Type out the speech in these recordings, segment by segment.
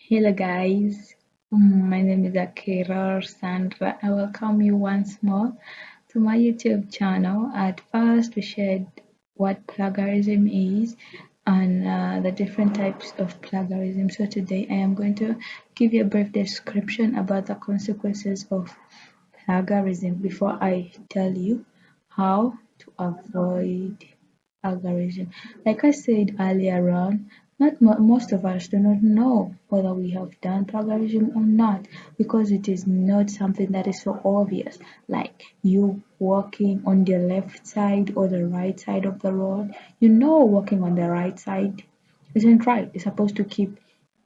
Hello guys, my name is Akiror Sandra. I welcome you once more to my YouTube channel. At first, we shared what plagiarism is and the different types of plagiarism. So today I am going to give you a brief description about the consequences of plagiarism before I tell you how to avoid plagiarism. Like I said earlier on, not most of us do not know whether we have done plagiarism or not because it is not something that is so obvious. Like you walking on the left side or the right side of the road, you know walking on the right side isn't right. You're supposed to keep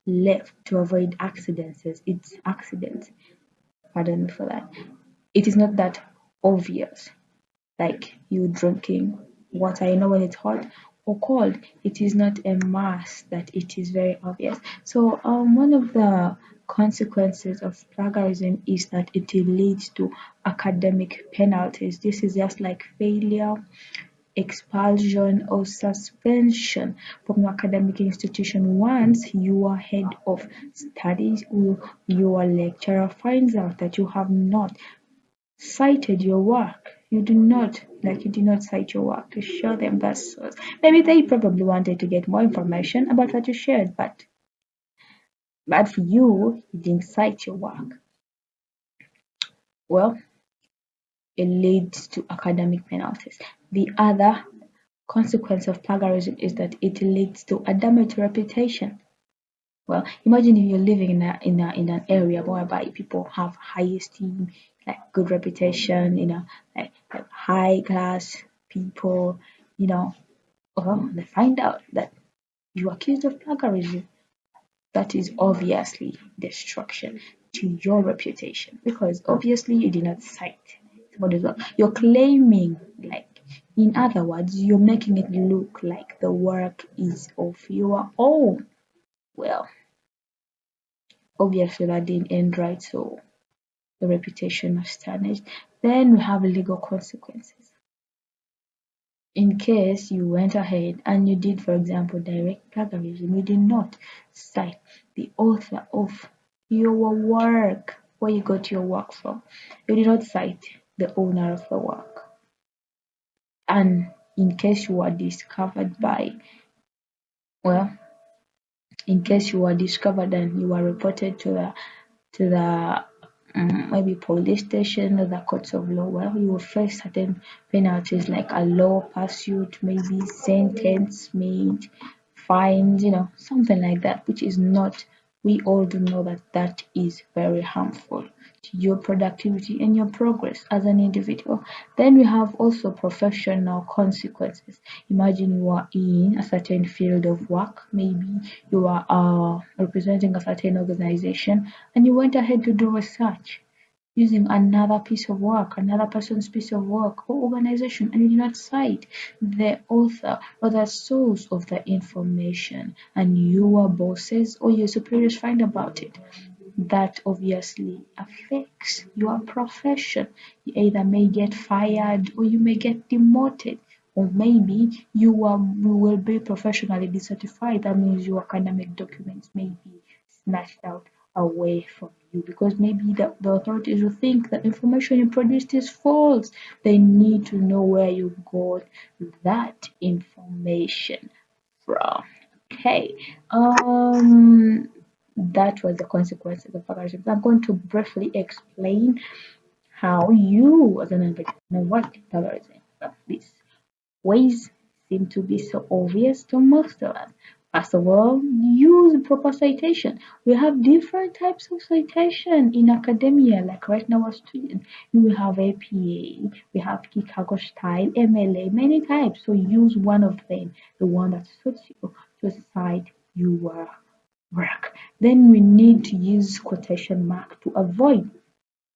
left to avoid accidents. It's accidents. Pardon me for that. It is not that obvious like you drinking water, you know when it's hot or cold, it is not a must that it is very obvious. So one of the consequences of plagiarism is that it leads to academic penalties. This is just like failure, expulsion or suspension from your academic institution once your head of studies or your lecturer finds out that you have not cited your work. You did not cite your work to show them that source. Maybe they probably wanted to get more information about what you shared, but for you didn't cite your work. Well, it leads to academic penalties. The other consequence of plagiarism is that it leads to a damaged reputation. Well, imagine if you're living in an area whereby people have high esteem, like good reputation, like high class people, you know, well, they find out that you're accused of plagiarism. That is obviously destruction to your reputation because obviously you did not cite somebody's work. You're claiming, like, in other words, you're making it look like the work is of your own. Well, obviously that didn't end right, so the reputation was tarnished. Then we have legal consequences. In case you went ahead and you did, for example, direct plagiarism, you did not cite the author of your work, where you got your work from. You did not cite the owner of the work. And in case you were discovered by, well, in case you were discovered and you were reported to the maybe police station or the courts of law, well, you will face certain penalties like a law pursuit, maybe sentence made, fines, something like that, which is not, we all do know that that is very harmful to your productivity and your progress as an individual. Then we have also professional consequences. Imagine you are in a certain field of work, maybe you are representing a certain organization and you went ahead to do research using another piece of work, another person's piece of work or organization, and you did not cite the author or the source of the information, and your bosses or your superiors find about it. That obviously affects your profession. You either may get fired or you may get demoted, or maybe you will be professionally decertified. That means your academic documents may be snatched out away from you because maybe the authorities will think the information you produced is false. They need to know where you got that information from. Okay. That was the consequences of plagiarism. I'm going to briefly explain how you as an individual know what plagiarism is. These ways seem to be so obvious to most of us. First of all, use proper citation. We have different types of citation in academia, like right now as students. We have APA, we have Chicago style, MLA, many types. So use one of them, the one that suits you to cite your work. Then we need to use quotation mark to avoid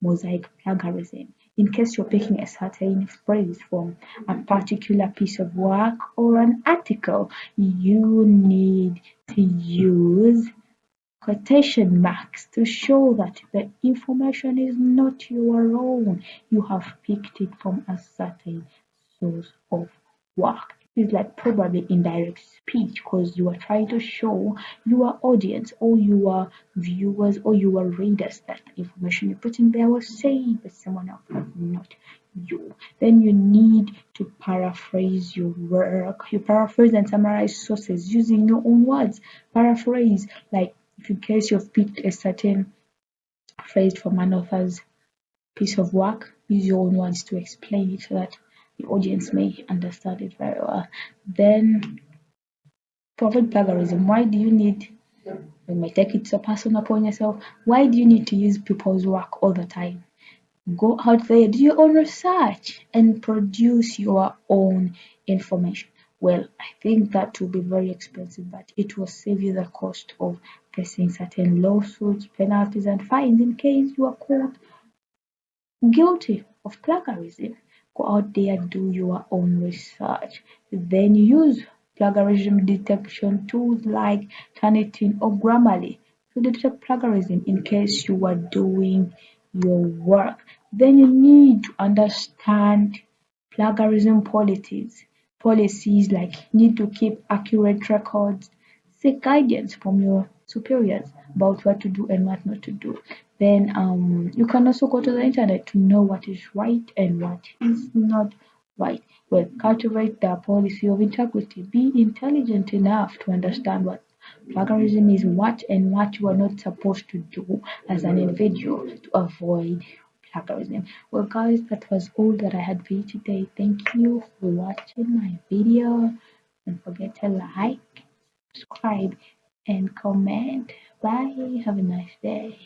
mosaic plagiarism. In case you're picking a certain phrase from a particular piece of work or an article, you need to use quotation marks to show that the information is not your own. You have picked it from a certain source of work. is like probably indirect speech because you are trying to show your audience or your viewers or your readers that the information you put in there was said by someone else, not you. Then you need to paraphrase your work. You paraphrase and summarize sources using your own words. Paraphrase, like if in case you've picked a certain phrase from an author's piece of work, use your own words to explain it so that the audience may understand it very well. Then, to avoid plagiarism, why do you need, you may take it so personal upon yourself, why do you need to use people's work all the time? Go out there, do your own research, and produce your own information. Well, I think that will be very expensive, but it will save you the cost of facing certain lawsuits, penalties, and fines in case you are caught guilty of plagiarism. Go out there, do your own research. Then use plagiarism detection tools like Turnitin or Grammarly to detect plagiarism in case you are doing your work. Then you need to understand plagiarism policies. Policies like need to keep accurate records, seek guidance from your superiors about what to do and what not to do. Then you can also go to the internet to know what is right and what is not right. Well, cultivate the policy of integrity. Be intelligent enough to understand what plagiarism is, what and what you are not supposed to do as an individual to avoid plagiarism. Well, guys, that was all that I had for you today. Thank you for watching my video. Don't forget to like, subscribe, and comment. Bye. Have a nice day.